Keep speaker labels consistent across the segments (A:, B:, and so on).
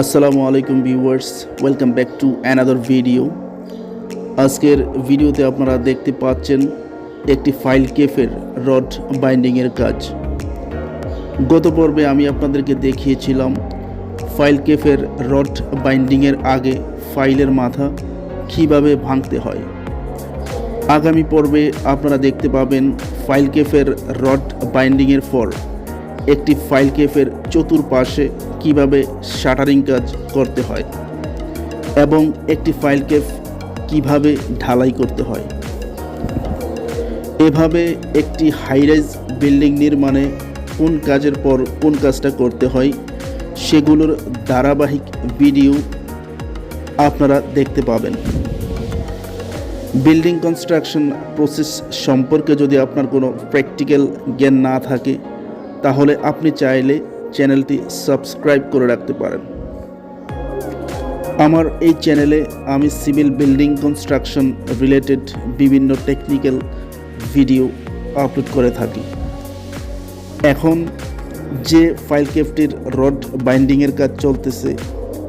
A: আসসালামু আলাইকুম viewers, welcome back to another video. আজকের ভিডিওতে আপনারা দেখতে পাচ্ছেন একটি ফাইল কেফের রড বাইন্ডিংয়ের কাজ। গত পর্বে আমি আপনাদেরকে দেখিয়েছিলাম ফাইল কেফের রড বাইন্ডিংয়ের আগে ফাইলের মাথা কীভাবে ভাঙতে হয়। আগামী পর্বে আপনারা দেখতে পাবেন ফাইল কেফের রড বাইন্ডিংয়ের পর একটি ফাইল কেফের চতুর্পাশে কিভাবে শাটারিং কাজ করতে হয় এবং একটি ফাইল কেফ কিভাবে ঢালাই করতে হয়। এভাবে একটি হাইরাইজ বিল্ডিং নির্মাণে কোন কাজের পর কোন কাজটা করতে হয় সেগুলোর ধারাবাহিক ভিডিও আপনারা দেখতে পাবেন। বিল্ডিং কনস্ট্রাকশন প্রসেস সম্পর্কে যদি আপনার কোনো প্র্যাকটিক্যাল জ্ঞান না থাকে তাহলে আপনি চাইলে চ্যানেলটি সাবস্ক্রাইব করে রাখতে পারেন। আমার এই চ্যানেলে আমি সিভিল বিল্ডিং কনস্ট্রাকশন রিলেটেড বিভিন্ন টেকনিক্যাল ভিডিও আপলোড করে থাকি। এখন যে ফাইল কেফটির রড বাইন্ডিংয়ের কাজ চলতেছে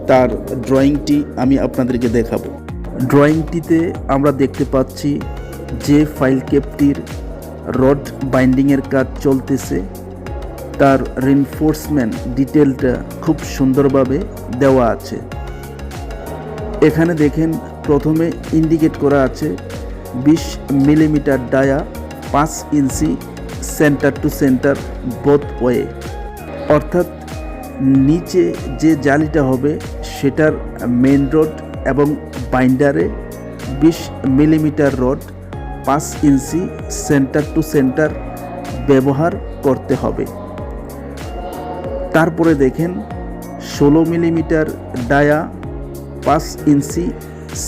A: তার ড্রয়িংটি আমি আপনাদেরকে দেখাবো। ড্রয়িংটিতে আমরা দেখতে পাচ্ছি যে ফাইল কেফটির রড বাইন্ডিংয়ের কাজ চলতেছে তার রিনফোর্সমেন্ট ডিটেলটা খুব সুন্দরভাবে দেওয়া আছে। এখানে দেখেন প্রথমে ইন্ডিকেট করা আছে 20 millimetre dia 5 inch centre to centre both way, অর্থাৎ নিচে যে জালিটা হবে সেটার মেন রড এবং বাইন্ডারে 20 millimetre rod 5 inch centre to centre ব্যবহার করতে হবে। তারপরে দেখেন 16 millimetre dia 5 inch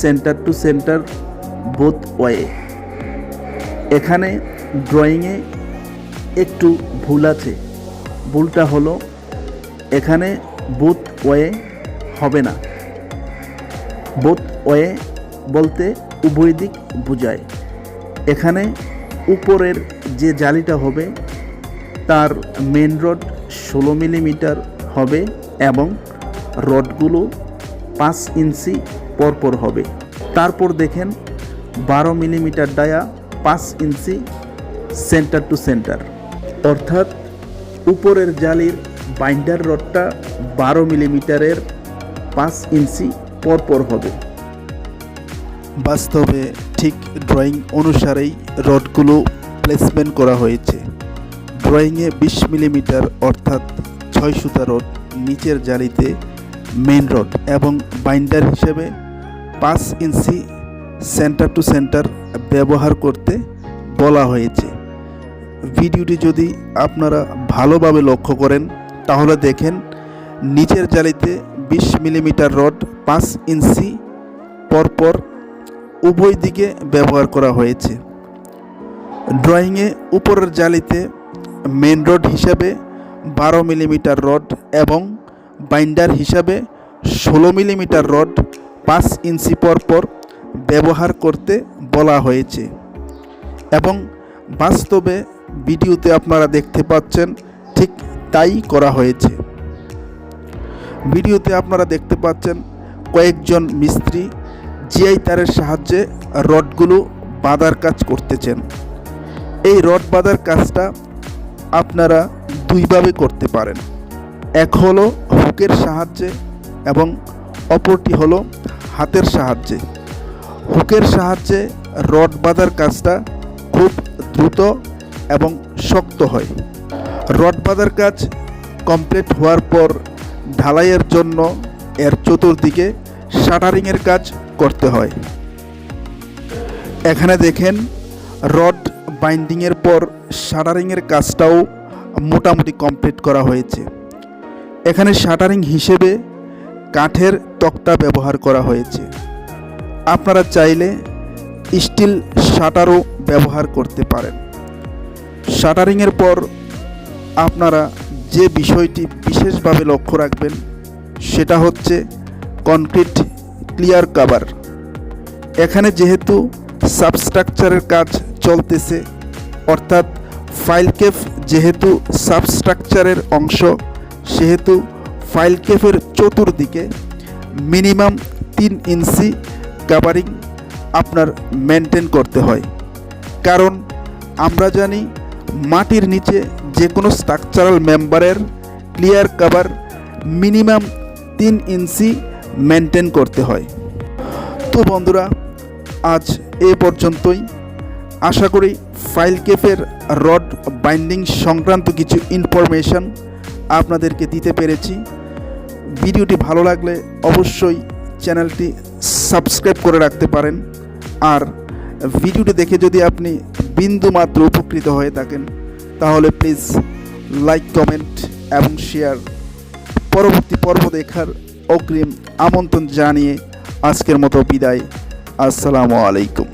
A: centre to centre both way. এখানে ড্রয়িংয়ে একটু ভুল আছে। ভুলটা হলো এখানে বোথ ওয়ে হবে না। বোথ ওয়ে বলতে উভয় দিক বোঝায়। এখানে উপরের যে জালিটা হবে তার মেন রড 16 মিলিমিটার হবে এবং রডগুলো 5 ইঞ্চি পরপর হবে। তারপর দেখেন 12 millimetre dia 5 inch centre to centre, অর্থাৎ উপরের জালির বাইন্ডার রডটা 12 মিলিমিটারের 5 ইঞ্চি পরপর হবে। বাস্তবে ঠিক ড্রয়িং অনুসারেই রডগুলো প্লেসমেন্ট করা হয়েছে। ড্রয়িংয়ে 20 মিলিমিটার অর্থাৎ 6 সুতা রড নিচের জালিতে মেন রড এবং বাইন্ডার হিসেবে 5 ইঞ্চি সেন্টার টু সেন্টার ব্যবহার করতে বলা হয়েছে। ভিডিওটি যদি আপনারা ভালোভাবে লক্ষ্য করেন তাহলে দেখেন নিচের জালিতে 20 মিলিমিটার রড 5 ইঞ্চি পরপর উভয় দিকে ব্যবহার করা হয়েছে। ড্রয়িংয়ে উপরের জালিতে মেন রড হিসাবে 12 মিলিমিটার রড এবং বাইন্ডার হিসাবে 16 মিলিমিটার রড 5 ইঞ্চি পরপর ব্যবহার করতে বলা হয়েছে এবং বাস্তবে ভিডিওতে আপনারা দেখতে পাচ্ছেন ঠিক তাই করা হয়েছে। ভিডিওতে আপনারা দেখতে পাচ্ছেন কয়েকজন মিস্ত্রি জিআই তারের সাহায্যে রডগুলো বাঁধার কাজ করতেছেন। এই রড বাঁধার কাজটা আপনারা দুইভাবে করতে পারেন। এক হলো হুকের সাহায্যে এবং অপরটি হলো হাতের সাহায্যে। হুকের সাহায্যে রড বাঁধার কাজটা খুব দ্রুত এবং শক্ত হয়। রড বাঁধার কাজ কমপ্লিট হওয়ার পর ঢালাইয়ের জন্য এর চতুর্দিকে শাটারিংয়ের কাজ করতে হয়। এখানে দেখেন রড বাইন্ডিংয়ের পর শাটারিংয়ের কাজটাও মোটামুটি কমপ্লিট করা হয়েছে। এখানে শাটারিং হিসেবে কাঠের তক্তা ব্যবহার করা হয়েছে। আপনারা চাইলে স্টিল শাটারও ব্যবহার করতে পারেন। শাটারিংয়ের পর আপনারা যে বিষয়টি বিশেষভাবে লক্ষ্য রাখবেন সেটা হচ্ছে কনক্রিট ক্লিয়ার কভার। এখানে যেহেতু সাবস্ট্রাকচারের কাজ চলতেছে, অর্থাৎ ফাইল কেফ যেহেতু সাবস্ট্রাকচারের অংশ সেহেতু
B: ফাইল কেসের চতুর্দিকে মিনিমাম 3 ইঞ্চি কাভারিং আপনার মেনটেন করতে হয়, কারণ আমরা জানি মাটির নিচে যে কোনো স্ট্রাকচারাল মেম্বারের ক্লিয়ার কভার মিনিমাম 3 ইঞ্চি মেনটেন করতে হয়। তো বন্ধুরা, আজ এ পর্যন্তই। আশা করি ফাইল কেসের রড বাইন্ডিং সংক্রান্ত কিছু ইনফরমেশন আপনাদেরকে দিতে পেরেছি। ভিডিওটি ভালো লাগলে অবশ্যই চ্যানেলটি সাবস্ক্রাইব করে রাখতে পারেন। আর ভিডিওটি দেখে যদি আপনি বিন্দুমাত্র উপকৃত হয়ে থাকেন তাহলে প্লিজ লাইক, কমেন্ট এবং শেয়ার। পরবর্তী পর্ব দেখার অগ্রিম আমন্ত্রণ জানিয়ে আজকের মতো বিদায়। আসসালামু আলাইকুম।